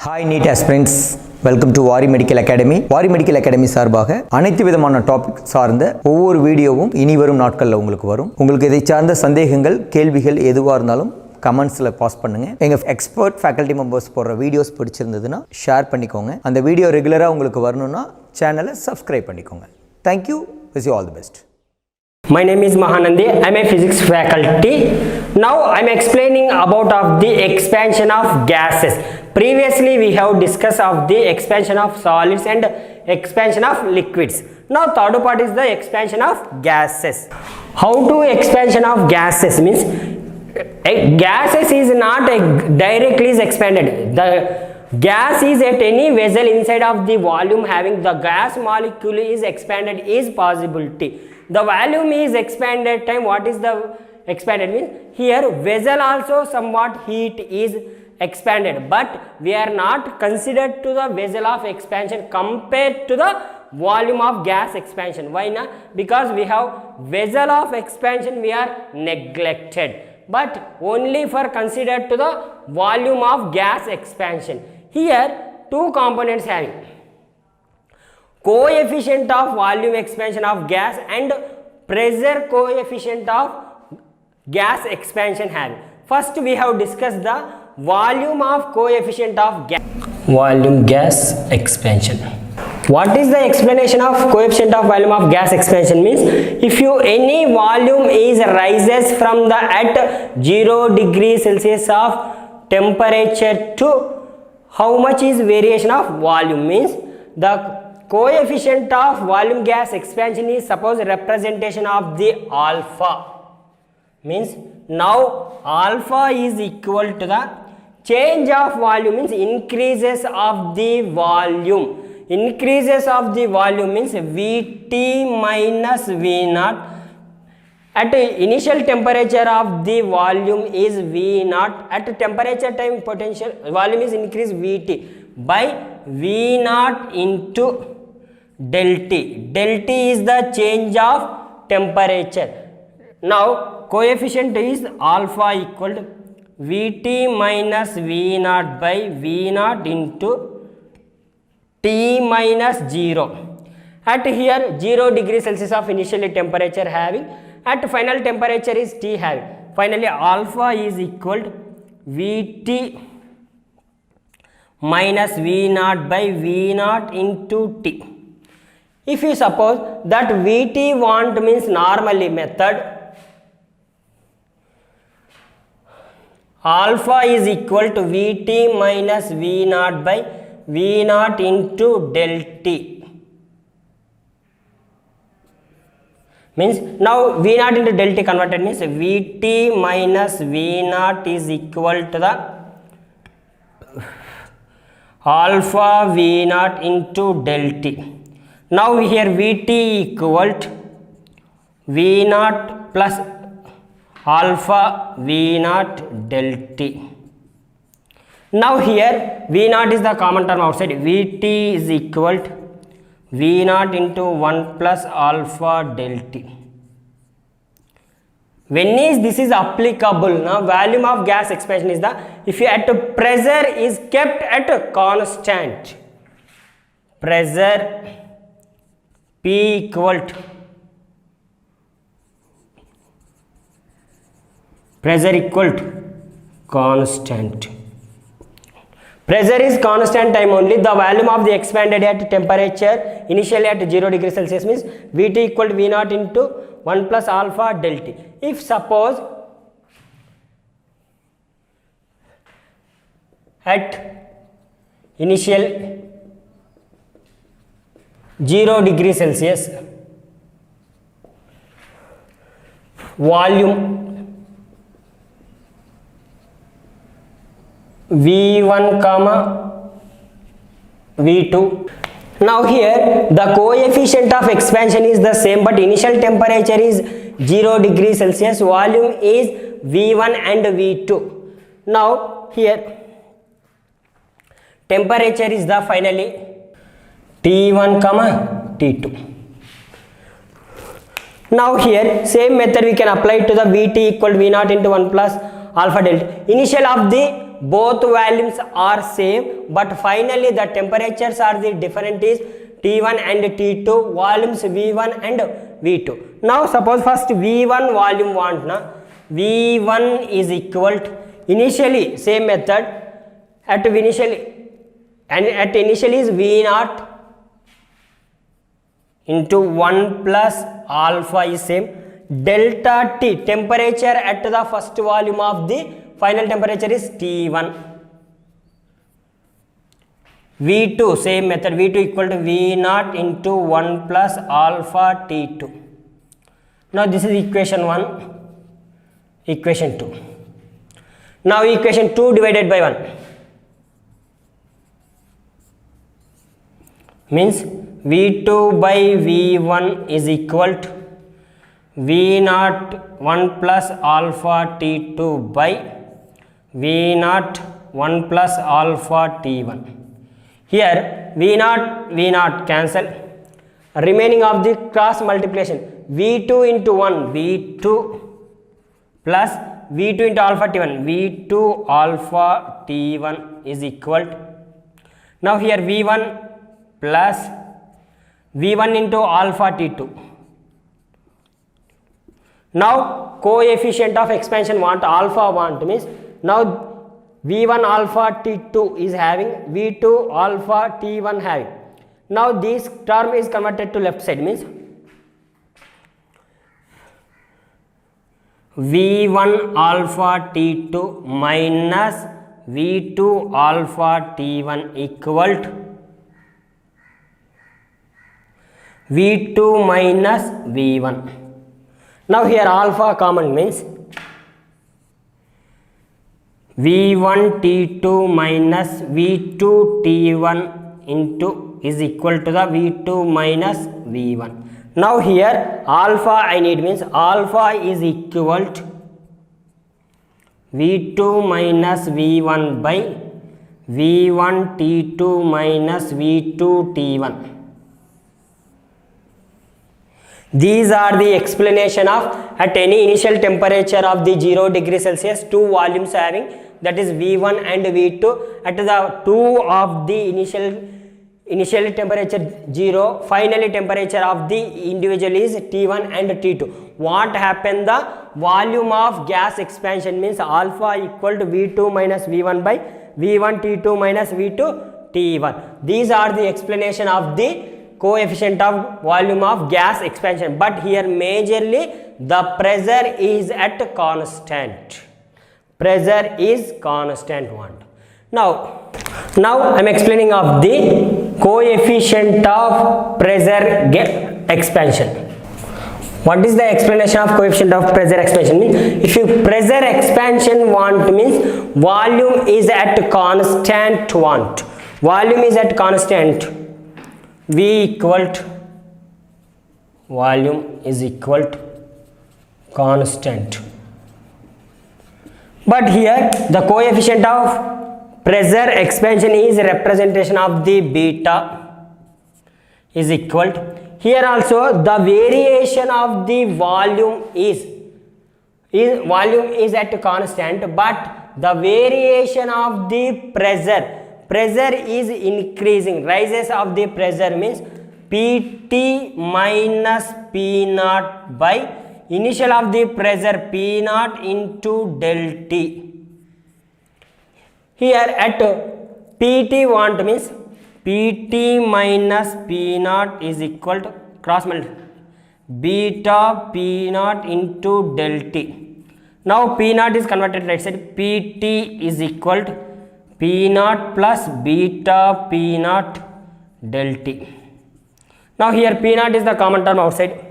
Hi NEET aspirants, welcome to வாரி medical academy. வாரி medical academy சார்பாக அனைத்து விதமான டாபிக் சார்ந்த ஒவ்வொரு வீடியோவும் இனி வரும் நாட்களில் உங்களுக்கு வரும். உங்களுக்கு இதை சார்ந்த சந்தேகங்கள் கேள்விகள் எதுவாக இருந்தாலும் கமெண்ட்ஸில் பாஸ் பண்ணுங்கள். எங்கள் எக்ஸ்பர்ட் ஃபேக்கல்ட்டி மெம்பர்ஸ் போடுற வீடியோஸ் பிடிச்சிருந்ததுன்னா ஷேர் பண்ணிக்கோங்க. அந்த வீடியோ ரெகுலராக உங்களுக்கு வரணும்னா சேனலை சப்ஸ்கிரைப் பண்ணிக்கோங்க. Thank you. Wish you all the best. My name is Mahanandi. I am a physics faculty. Now I am explaining about the expansion of gases. Previously we have discussed of the expansion of solids and expansion of liquids. Now third part is the expansion of gases. How to expansion of gases means gases is not directly is expanded. The gas is at any vessel inside of the volume having the gas molecule is expanded is possibility. The volume is expanded time. What is the expanded means? Here vessel also somewhat heat is expanded, but we are not considered to the vessel of expansion compared to the volume of gas expansion. Why not? Because we have vessel of expansion we are neglected, but only for considered to the volume of gas expansion. Here two components having coefficient of volume expansion of gas and pressure coefficient of gas expansion having. First we have discussed the volume of coefficient of gas. Volume gas expansion. What is the explanation of coefficient of volume of gas expansion means? If you any volume is rises from the at 0 degree Celsius of temperature to how much is variation of volume means the coefficient of volume gas expansion is suppose representation of the alpha means now alpha is equal to the change of volume means increases of the volume. Increases of the volume means Vt minus V naught. At initial temperature of the volume is V naught. At temperature time potential volume is increased Vt by V naught into del T. Del T is the change of temperature. Now coefficient is alpha equal to Vt minus V naught by V naught into T minus 0. At here 0 degree Celsius of initially temperature having, at final temperature is T having. Finally alpha is equal to Vt minus V naught by V naught into T. If you suppose that Vt want means normally method alpha is equal to Vt minus V naught by V naught into del T means now V naught into del T converted means Vt minus V naught is equal to the alpha V naught into del T. Now here Vt equal to V naught plus alpha V naught del T. Now here V naught is the common term outside. Vt is equal to V naught into 1 plus alpha del T. When is this is applicable? Now volume of gas expansion is the if you at pressure is kept at constant. Pressure P equal to pressure equal to constant. Pressure is constant time only. The volume of the expanded at temperature initially at 0 degree Celsius means Vt equal to V naught into 1 plus alpha del T. If suppose at initial 0 degree Celsius volume V1 comma V2. Now here the coefficient of expansion is the same, but initial temperature is 0 degree Celsius, volume is V1 and V2. Now here temperature is the finally T1 comma T2. Now here same method we can apply to the Vt equal to V naught into 1 plus alpha delta. Initial of the both volumes are same, but finally the temperatures are the different is T1 and T2, volumes V1 and V2. Now suppose first V1 volume want na, V1 is equal to initially same method at initially is V0 into 1 plus alpha is same, delta T temperature at the first volume of the final temperature is T1. V2 same method, V2 equal to V0 into 1 plus alpha T2. Now this is equation 1, equation 2. Now equation 2 divided by 1 means V2 by V1 is equal to V0 1 plus alpha T2 by V0 1 plus alpha T1. Here V0 cancel, remaining of the cross multiplication V2 into 1 V2 plus V2 into alpha T1 V2 alpha T1 is equal to, now here V1 plus V1 into alpha T2. Now coefficient of expansion want alpha want means now V1 alpha T2 is having V2 alpha T1 having. Now this term is converted to left side means V1 alpha T2 minus V2 alpha T1 equal to V2 minus V1. Now here alpha common means V1 T2 minus V2 T1 into is equal to the V2 minus V1. Now here alpha I need means alpha is equal to V2 minus V1 by V1 T2 minus V2 T1. These are the explanation of at any initial temperature of the 0 degree Celsius, two volumes having, that is V1 and V2, at the two of the initial temperature 0, finally temperature of the individual is T1 and T2. What happened, the volume of gas expansion means alpha equal to V2 minus V1 by V1 T2 minus V2 T1. These are the explanation of the coefficient of volume of gas expansion, but here majorly the pressure is at constant. Pressure is constant one. Now I am explaining of the coefficient of pressure expansion. What is the explanation of coefficient of pressure expansion means? If you pressure expansion want means volume is at constant want. Volume is at constant. V equal to volume is equal to constant. But here the coefficient of pressure expansion is representation of the beta is equal to, here also the variation of the volume is at constant, but the variation of the pressure is increasing. Rises of the pressure means Pt minus P0 by initial of the pressure P0 into del T. Here at Pt want means Pt minus P0 is equal to cross multiply beta P0 into del T. Now P0 is converted right side, Pt is equal to P0 plus beta P0 del T. Now here P0 is the common term outside.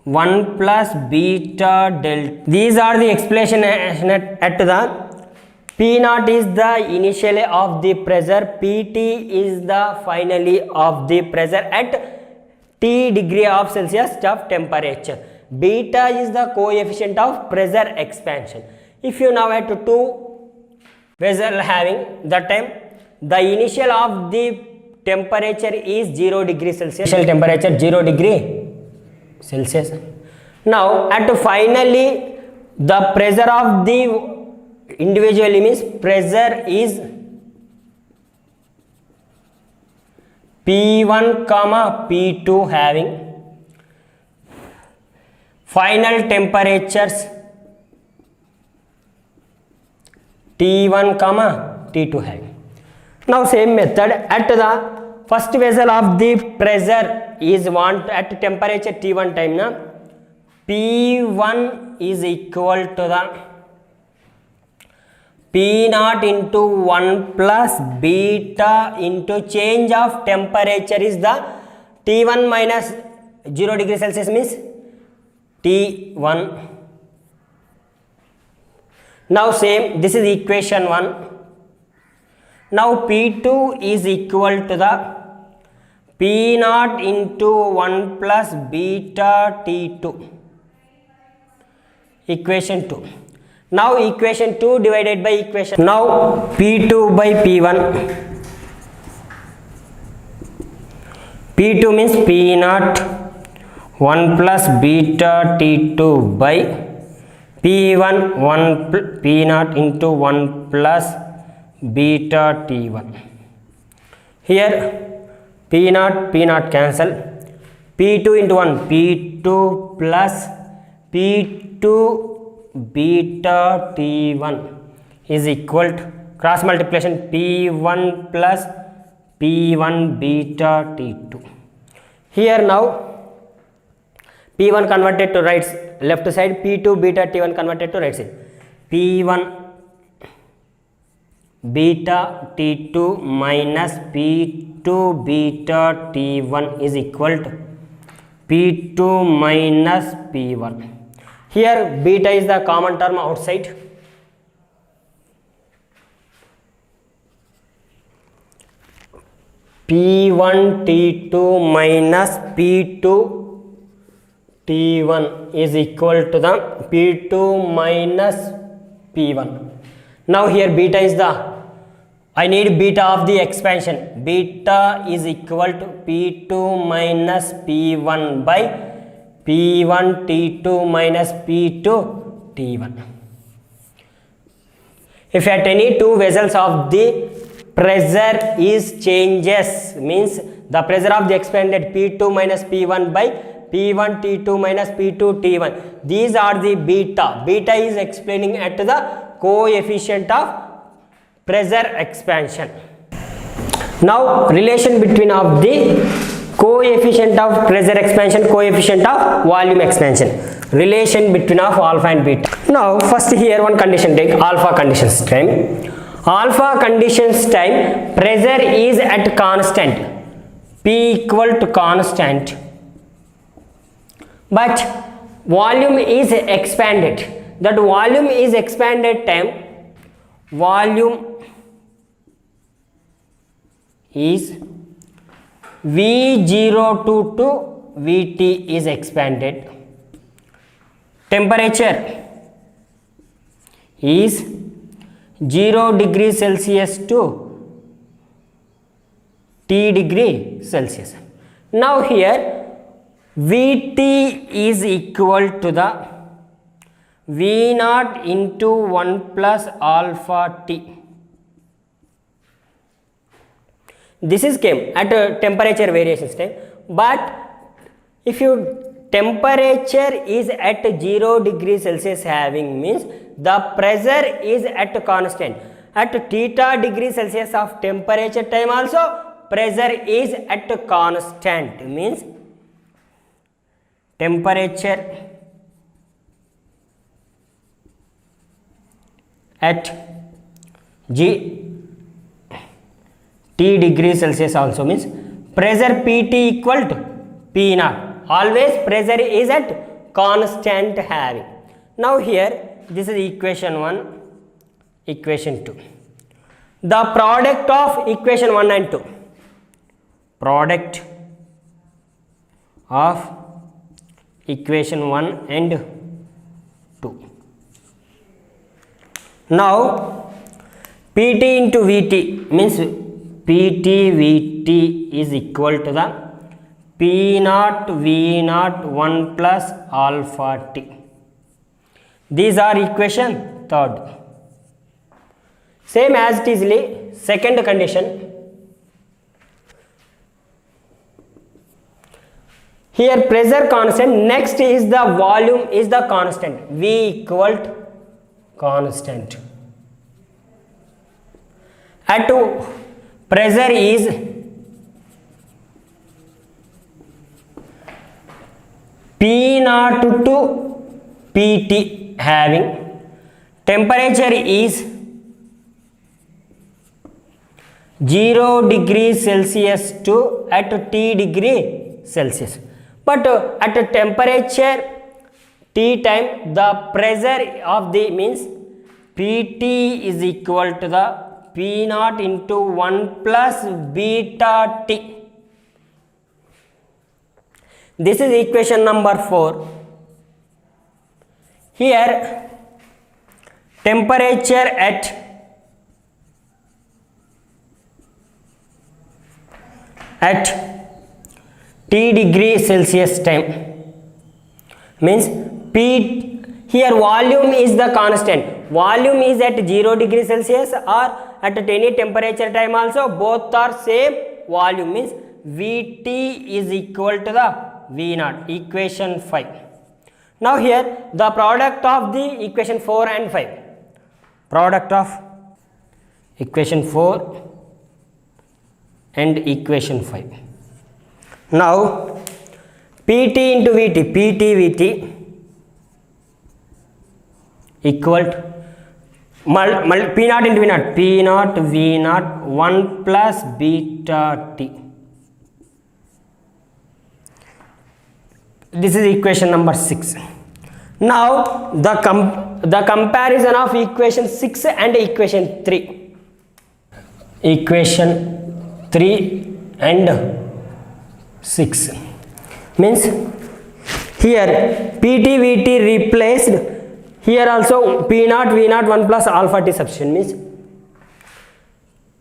1 plus beta del T. These are the explanation at the P0 is the initially of the pressure, Pt is the finally of the pressure at T degree of Celsius of temperature. Beta is the coefficient of pressure expansion. If you now have two vessel having, that time the initial of the temperature is 0 degree Celsius. Initial temperature 0 degree Celsius. Now at finally the pressure of the individual means pressure is P1 comma P2 having final temperatures T1 comma T2 having. Now same method at the first vessel of the pressure is want at temperature T1 time na P1 is equal to the P0 into 1 plus beta into change of temperature is the T1 minus 0 degree Celsius means T1. Now same, this is equation 1. Now P2 is equal to the P0 into 1 plus beta T2. Equation 2. Now equation 2 divided by equation. Now P2 by P1. P2 means P0 1 plus beta T2 by P1 P0 into 1 plus beta T1. Here P0 cancel. P2 into 1 P2 plus P2 beta T1 is equal to cross multiplication P1 plus P1 beta T2. Here now P1 converted to left side, P2 beta T1 converted to right side. P1 beta T2 minus P2 beta T1 is equal to P2 minus P1. Here beta is the common term outside. P1 T2 minus P2 T1 is equal to the P2 minus P1. Now here beta is the, I need beta of the expansion. Beta is equal to P2 minus P1 by P1 T2 minus P2 T1. If at any two vessels of the pressure is changes means the pressure of the expanded P2 minus P1 by P1 T2 minus P2 T1. These are the beta. Beta is explaining at the coefficient of pressure expansion. Now relation between of the coefficient of pressure expansion, coefficient of volume expansion, relation between of alpha and beta. Now first here one condition take, alpha conditions time. Alpha conditions time pressure is at constant, P equal to constant, but volume is expanded. That volume is expanded time, volume is V02 to Vt is expanded. Temperature is 0 degree Celsius to T degree Celsius. Now here Vt is equal to the V0 into 1 plus alpha T. This is came at a temperature variations time, but if you temperature is at 0 degree Celsius having means the pressure is at constant. At theta degree Celsius of temperature time also pressure is at constant means temperature at T degree Celsius also means pressure Pt equal to P0. Always pressure is at constant having. Now here this is equation 1, equation 2. The product of equation 1 and 2. Product of equation 1 and 2. Now Pt into Vt means Pt Vt is equal to the P0 V0 1 plus alpha T. These are equation third. Same as it is second condition. Here pressure constant, next is the volume is the constant, V equal to constant. At pressure is P naught to Pt, having temperature is 0 degrees Celsius to at T degree Celsius. But at a temperature T time, the pressure of the means Pt is equal to the P naught into 1 plus beta T. This is equation number 4. Here temperature at T degree Celsius time means P, here volume is the constant. Volume is at 0 degree Celsius or at any temperature time also, both are same volume, means Vt is equal to the V naught, equation 5. Now here the product of the equation 4 and 5. Product of equation 4 and equation 5. Now Pt into Vt, Pt Vt equal to P naught into V naught, P naught V naught 1 plus beta T. This is equation number 6. Now the comparison of equation 6 and equation 3. Equation 3 and 6 means here Pt Vt replaced, here also P naught V naught 1 plus alpha T substitution, means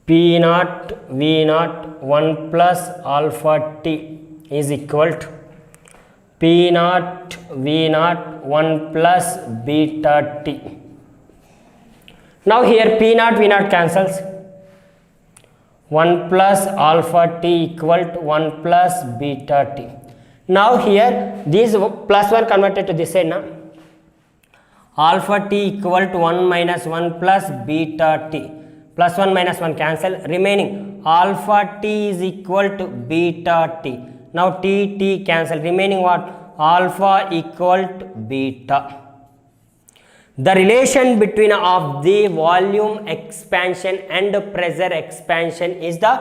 P naught V naught 1 plus alpha T is equal to P naught V naught 1 plus beta T. Now here P naught V naught cancels, 1 plus alpha T equal to 1 plus beta T. Now here this plus 1 converted to this side now. Alpha T equal to 1 minus 1 plus beta T. Plus 1 minus 1 cancel, remaining alpha T is equal to beta T. Now T cancel, remaining what? Alpha equal to beta. The relation between of the volume expansion and pressure expansion is the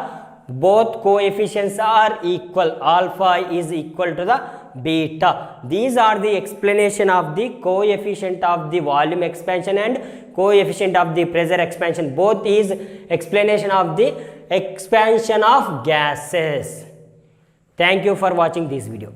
both coefficients are equal. Alpha is equal to the beta. These are the explanation of the coefficient of the volume expansion and coefficient of the pressure expansion. Both is explanation of the expansion of gases. Thank you for watching this video.